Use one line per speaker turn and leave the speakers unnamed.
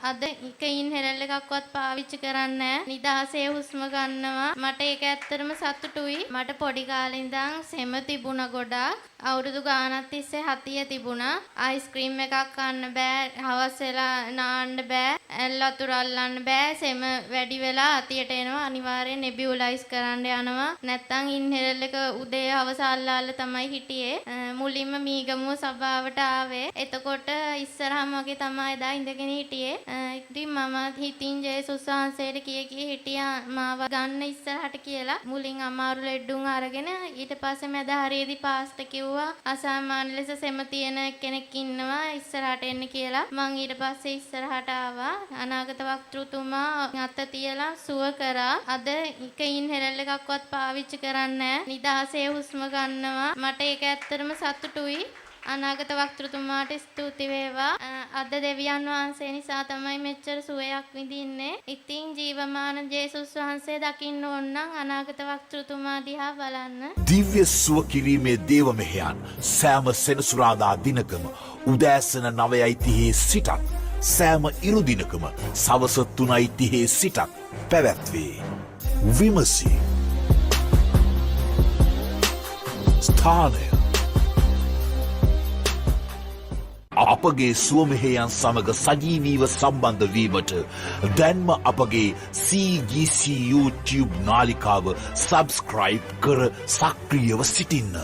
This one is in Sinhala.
අද එක ඉන්හෙලර් එකක්වත් පාවිච්චි කරන්නේ නැහැ. නිදහසේ හුස්ම ගන්නවා. මට ඒක ඇත්තටම සතුටුයි. මට පොඩි කාලේ ඉඳන් සෙම තිබුණා ගොඩාක්. අවුරුදු ගාණක් තිස්සේ හතිය තිබුණා. අයිස්ක්‍රීම් එකක් කන්න බෑ. හවස් වෙලා නාන්න බෑ. ඇල් වතුර අල්ලන්න බෑ. සෙම වැඩි වෙලා අතියට එනවා. අනිවාර්යෙන් නෙබියුලයිස් කරන්න යනවා. නැත්තම් ඉන්හෙලර් එක උදේ හවස අල්ලාලා තමයි හිටියේ. මුලින්ම මීගමුව සභාවට ආවේ. එතකොට ඉස්සරහම වගේ තමයි එදා ඉඳගෙන හිටියේ. ඉතින් මම හිතින් ජේසුස් වහන්සේට කිය හිටියා මාව ගන්න ඉස්සරහට කියලා. මුලින් අමාරු ලෙඩුන් අරගෙන ඊට පස්සේ මැද හරියේදී පාස්ටර් කිව්වා අසාමාන්‍ය ලෙස සෙම තියෙන කෙනෙක් ඉන්නවා ඉස්සරහට එන්න කියලා. මං ඊට පස්සේ ඉස්සරහට ආවා. අනාගත වක්තෘතුමා අත තියලා සුව කරා. අද එක ඉන්හෙලර් එකක්වත් පාවිච්චි කරන්නේ නැහැ. නිදහසේ හුස්ම ගන්නවා. මට ඒක ඇත්තටම සතුටුයි. අනාගත වක්තෘතුමාට ස්තුති වේවා. අද දෙවියන් වහන්සේ නිසා තමයි මෙච්චර සුවයක් විඳින්නේ. ඉතින් ජීවමාන ජේසුස් වහන්සේ දකින්න ඕන නම් අනාගත වක්තෘතුමා දිහා බලන්න.
දිව්‍ය සුව කිරීමේ දේව මෙහෙයන් සෑම සෙනසුරාදා දිනකම උදෑසන 9:30 සිටත් සෑම ඉරු දිනකම සවස 3:30 සිටත් පැවැත්වේ. විමසි ස්ථානය අපගේ සුවමෙහෙයන් සමග සජීවීව සම්බන්ධ වීමට දැන්ම අපගේ CGC YouTube නාලිකාව සබස්ක්‍රයිබ් කර සක්‍රියව සිටින්න.